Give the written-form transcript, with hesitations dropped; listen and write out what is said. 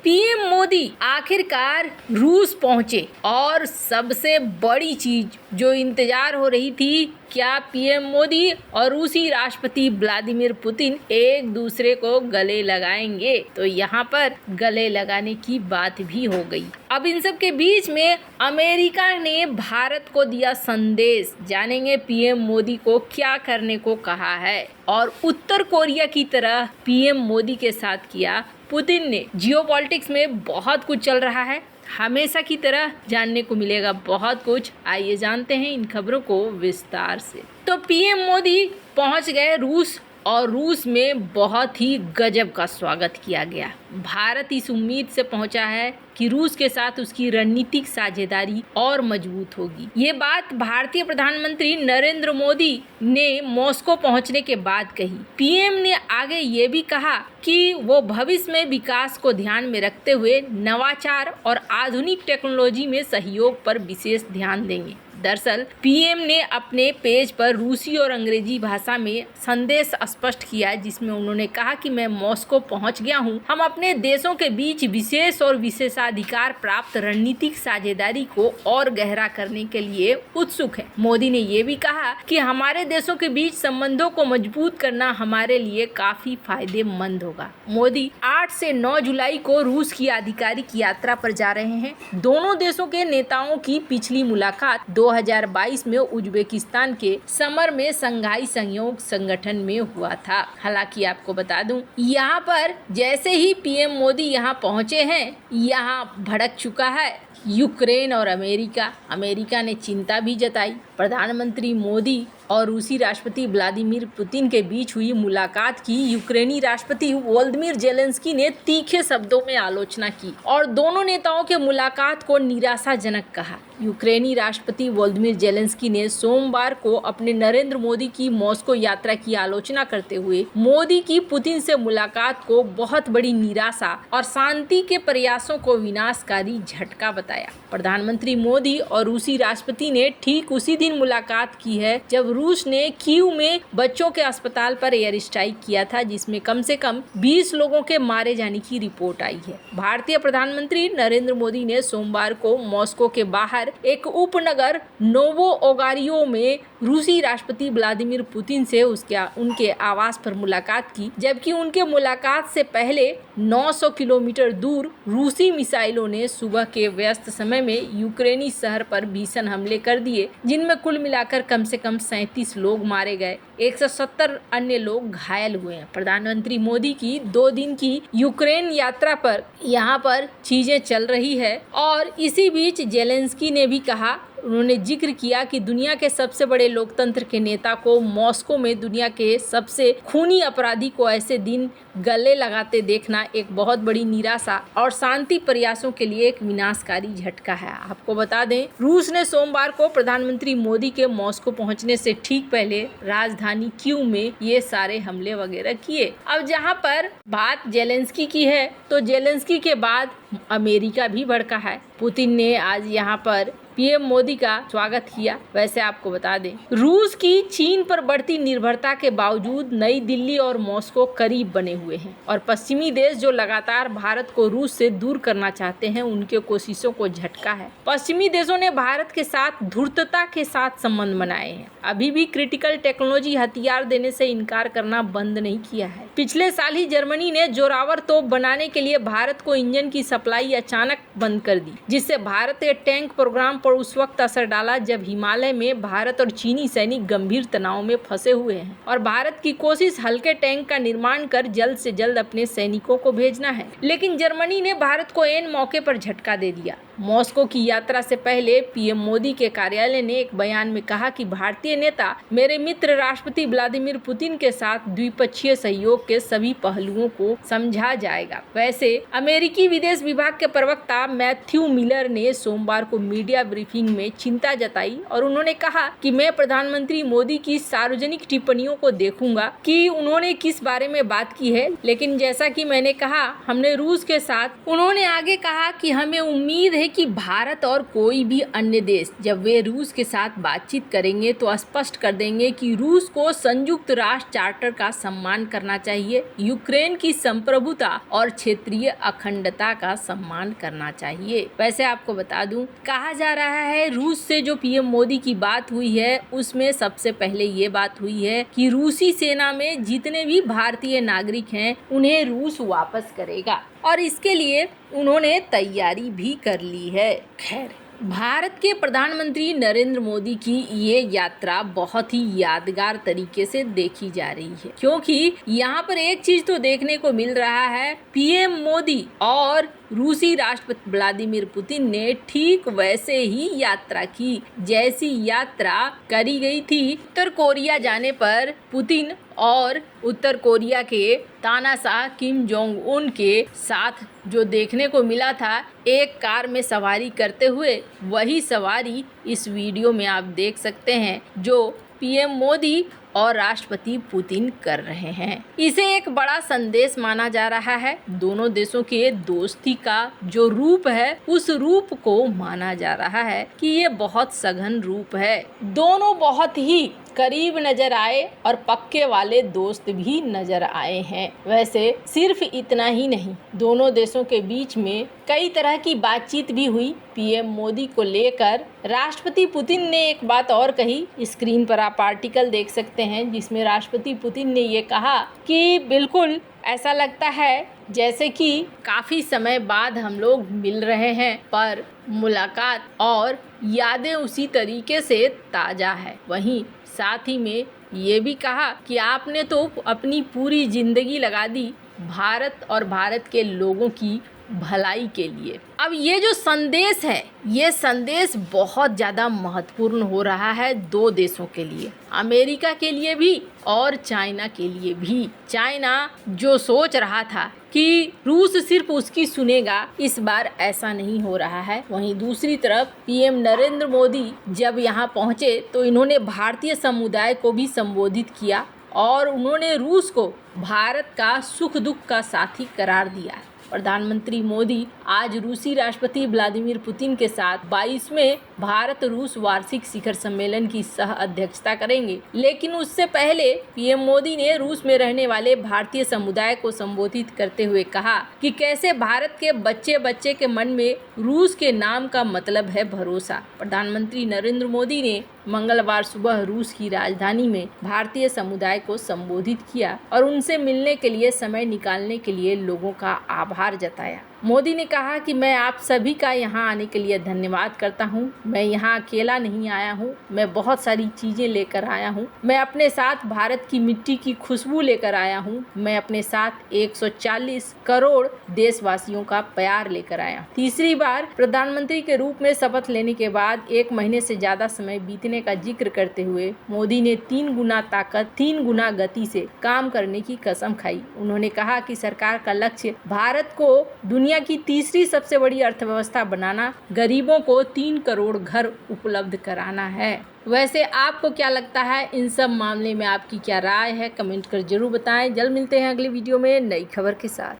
PM Modi आखिरकार रूस पहुंचे और सबसे बड़ी चीज जो इंतजार हो रही थी, क्या पीएम मोदी और रूसी राष्ट्रपति व्लादिमीर पुतिन एक दूसरे को गले लगाएंगे? तो यहाँ पर गले लगाने की बात भी हो गई। अब इन सब के बीच में अमेरिका ने भारत को दिया संदेश, जानेंगे पीएम मोदी को क्या करने को कहा है। और उत्तर कोरिया की तरह पीएम मोदी के साथ किया पुतिन ने। जियोपॉलिटिक्स में बहुत कुछ चल रहा है, हमेशा की तरह जानने को मिलेगा बहुत कुछ। आइए जानते हैं इन खबरों को विस्तार से। तो पीएम मोदी पहुंच गए रूस और रूस में बहुत ही गजब का स्वागत किया गया। भारत इस उम्मीद से पहुंचा है कि रूस के साथ उसकी रणनीतिक साझेदारी और मजबूत होगी। ये बात भारतीय प्रधानमंत्री नरेंद्र मोदी ने मॉस्को पहुंचने के बाद कही। पीएम ने आगे ये भी कहा कि वो भविष्य में विकास को ध्यान में रखते हुए नवाचार और आधुनिक टेक्नोलॉजी में सहयोग पर विशेष ध्यान देंगे। दरअसल पीएम ने अपने पेज पर रूसी और अंग्रेजी भाषा में संदेश स्पष्ट किया, जिसमें उन्होंने कहा कि मैं मॉस्को पहुंच गया हूं। हम अपने देशों के बीच विशेष और विशेषाधिकार प्राप्त रणनीतिक साझेदारी को और गहरा करने के लिए उत्सुक हैं। मोदी ने ये भी कहा कि हमारे देशों के बीच संबंधों को मजबूत करना हमारे लिए काफी फायदेमंद होगा। मोदी 8 से 9 जुलाई को रूस की आधिकारिक यात्रा पर जा रहे हैं। दोनों देशों के नेताओं की पिछली मुलाकात 2022 में उज्बेकिस्तान के समर में संघाई सहयोग संगठन में हुआ था। हालांकि आपको बता दूं, यहाँ पर जैसे ही पीएम मोदी यहाँ पहुँचे हैं, यहाँ भड़क चुका है यूक्रेन और अमेरिका ने चिंता भी जताई। प्रधानमंत्री मोदी और रूसी राष्ट्रपति व्लादिमीर पुतिन के बीच हुई मुलाकात की यूक्रेनी राष्ट्रपति वोलोदिमीर जेलेंस्की ने तीखे शब्दों में आलोचना की और दोनों नेताओं के मुलाकात को निराशाजनक कहा। यूक्रेनी राष्ट्रपति वोलोदिमीर जेलेंस्की ने सोमवार को अपने नरेंद्र मोदी की मॉस्को यात्रा की आलोचना करते हुए मोदी की पुतिन से मुलाकात को बहुत बड़ी निराशा और शांति के प्रयासों को विनाशकारी झटका बताया। प्रधानमंत्री मोदी और रूसी राष्ट्रपति ने ठीक उसी दिन मुलाकात की है जब रूस ने कीव में बच्चों के अस्पताल पर एयर स्ट्राइक किया था, जिसमें कम से कम 20 लोगों के मारे जाने की रिपोर्ट आई है। भारतीय प्रधानमंत्री नरेंद्र मोदी ने सोमवार को मॉस्को के बाहर एक उपनगर नोवो ओगारियो में रूसी राष्ट्रपति व्लादिमीर पुतिन से उनके आवास पर मुलाकात की, जबकि उनके मुलाकात से पहले 900 किलोमीटर दूर रूसी मिसाइलों ने सुबह के व्यस्त समय में यूक्रेनी शहर पर भीषण हमले कर दिए, जिनमें कुल मिलाकर कम से कम 37 लोग मारे गए, 170 अन्य लोग घायल हुए हैं। प्रधानमंत्री मोदी की 2 दिन की यूक्रेन यात्रा पर यहाँ पर चीजें चल रही है और इसी बीच जेलेंस्की ने भी कहा, उन्होंने जिक्र किया कि दुनिया के सबसे बड़े लोकतंत्र के नेता को मॉस्को में दुनिया के सबसे खूनी अपराधी को ऐसे दिन गले लगाते देखना एक बहुत बड़ी निराशा और शांति प्रयासों के लिए एक विनाशकारी झटका है। आपको बता दें, रूस ने सोमवार को प्रधानमंत्री मोदी के मॉस्को पहुंचने से ठीक पहले राजधानी कीव में ये सारे हमले वगैरह किए। अब जहां पर बात जेलेंस्की की है, तो जेलेंस्की के बाद अमेरिका भी भड़का है। पुतिन ने आज यहाँ पर पीएम मोदी का स्वागत किया। वैसे आपको बता दें, रूस की चीन पर बढ़ती निर्भरता के बावजूद नई दिल्ली और मॉस्को करीब बने हुए हैं और पश्चिमी देश जो लगातार भारत को रूस से दूर करना चाहते हैं, उनके कोशिशों को झटका है। पश्चिमी देशों ने भारत के साथ धूर्तता के साथ संबंध बनाए हैं, अभी भी क्रिटिकल टेक्नोलॉजी हथियार देने से इनकार करना बंद नहीं किया है। पिछले साल ही जर्मनी ने जोरावर तोप बनाने के लिए भारत को इंजन की सप्लाई अचानक बंद कर दी, जिससे भारत के टैंक प्रोग्राम पर उस वक्त असर डाला जब हिमालय में भारत और चीनी सैनिक गंभीर तनाव में फंसे हुए हैं और भारत की कोशिश हल्के टैंक का निर्माण कर जल्द से जल्द अपने सैनिकों को भेजना है। लेकिन जर्मनी ने भारत को ऐन मौके पर झटका दे दिया। मॉस्को की यात्रा से पहले पीएम मोदी के कार्यालय ने एक बयान में कहा कि भारतीय नेता मेरे मित्र राष्ट्रपति व्लादिमीर पुतिन के साथ द्विपक्षीय सहयोग के सभी पहलुओं को समझा जाएगा। वैसे अमेरिकी विदेश विभाग के प्रवक्ता मैथ्यू मिलर ने सोमवार को मीडिया ब्रीफिंग में चिंता जताई और उन्होंने कहा कि मैं प्रधानमंत्री मोदी की सार्वजनिक टिप्पणियों को देखूंगा कि उन्होंने किस बारे में बात की है, लेकिन जैसा कि मैंने कहा, हमने रूस के साथ, उन्होंने आगे कहा कि हमें उम्मीद है कहिए कि भारत और कोई भी अन्य देश जब वे रूस के साथ बातचीत करेंगे तो स्पष्ट कर देंगे कि रूस को संयुक्त राष्ट्र चार्टर का सम्मान करना चाहिए, यूक्रेन की संप्रभुता और क्षेत्रीय अखंडता का सम्मान करना चाहिए। वैसे आपको बता दूं, कहा जा रहा है रूस से जो पीएम मोदी की बात हुई है उसमें सबसे पहले ये बात हुई है कि रूसी सेना में जितने भी भारतीय नागरिक हैं उन्हें रूस वापस करेगा और इसके लिए उन्होंने तैयारी भी कर ली है। खैर, भारत के प्रधानमंत्री नरेंद्र मोदी की ये यात्रा बहुत ही यादगार तरीके से देखी जा रही है, क्योंकि यहाँ पर एक चीज तो देखने को मिल रहा है, पीएम मोदी और रूसी राष्ट्रपति व्लादिमीर पुतिन ने ठीक वैसे ही यात्रा की जैसी यात्रा करी गई थी उत्तर कोरिया जाने पर पुतिन और उत्तर कोरिया के तानाशाह किम जोंग उन के साथ जो देखने को मिला था एक कार में सवारी करते हुए, वही सवारी इस वीडियो में आप देख सकते हैं जो पीएम मोदी और राष्ट्रपति पुतिन कर रहे हैं। इसे एक बड़ा संदेश माना जा रहा है। दोनों देशों के दोस्ती का जो रूप है उस रूप को माना जा रहा है कि ये बहुत सघन रूप है। दोनों बहुत ही करीब नजर आए और पक्के वाले दोस्त भी नजर आए हैं। वैसे सिर्फ इतना ही नहीं, दोनों देशों के बीच में कई तरह की बातचीत भी हुई पीएम मोदी को लेकर। राष्ट्रपति पुतिन ने एक बात और कही, स्क्रीन पर आप आर्टिकल देख सकते हैं जिसमें राष्ट्रपति पुतिन ने ये कहा कि बिल्कुल ऐसा लगता है जैसे कि काफी समय बाद हम लोग मिल रहे हैं, पर मुलाकात और यादें उसी तरीके से ताजा है। वहीं साथ ही में ये भी कहा कि आपने तो अपनी पूरी जिंदगी लगा दी भारत और भारत के लोगों की भलाई के लिए। अब ये जो संदेश है, ये संदेश बहुत ज़्यादा महत्वपूर्ण हो रहा है दो देशों के लिए, अमेरिका के लिए भी और चाइना के लिए भी। चाइना जो सोच रहा था कि रूस सिर्फ उसकी सुनेगा, इस बार ऐसा नहीं हो रहा है। वहीं दूसरी तरफ पीएम नरेंद्र मोदी जब यहाँ पहुँचे तो इन्होंने भारतीय समुदाय को भी संबोधित किया और उन्होंने रूस को भारत का सुख दुख का साथी करार दिया है। प्रधानमंत्री मोदी आज रूसी राष्ट्रपति व्लादिमीर पुतिन के साथ 22वें भारत रूस वार्षिक शिखर सम्मेलन की सह अध्यक्षता करेंगे, लेकिन उससे पहले पीएम मोदी ने रूस में रहने वाले भारतीय समुदाय को संबोधित करते हुए कहा कि कैसे भारत के बच्चे बच्चे के मन में रूस के नाम का मतलब है भरोसा। प्रधानमंत्री नरेंद्र मोदी ने मंगलवार सुबह रूस की राजधानी में भारतीय समुदाय को संबोधित किया और उनसे मिलने के लिए समय निकालने के लिए लोगों का आभार जताया। मोदी ने कहा कि मैं आप सभी का यहाँ आने के लिए धन्यवाद करता हूँ। मैं यहाँ अकेला नहीं आया हूँ, मैं बहुत सारी चीज़ें लेकर आया हूँ। मैं अपने साथ भारत की मिट्टी की खुशबू लेकर आया हूँ। मैं अपने साथ 140 करोड़ देशवासियों का प्यार लेकर आया। तीसरी बार प्रधानमंत्री के रूप में शपथ लेने के बाद 1 महीने से ज़्यादा समय बीतने का जिक्र करते हुए मोदी ने 3 गुना ताकत, 3 गुना गति से काम करने की कसम खाई। उन्होंने कहा कि सरकार का लक्ष्य भारत को दुनिया की तीसरी सबसे बड़ी अर्थव्यवस्था बनाना, गरीबों को 3 करोड़ घर उपलब्ध कराना है। वैसे आपको क्या लगता है, इन सब मामले में आपकी क्या राय है, कमेंट कर जरूर बताएं। जल्द मिलते हैं अगली वीडियो में नई खबर के साथ।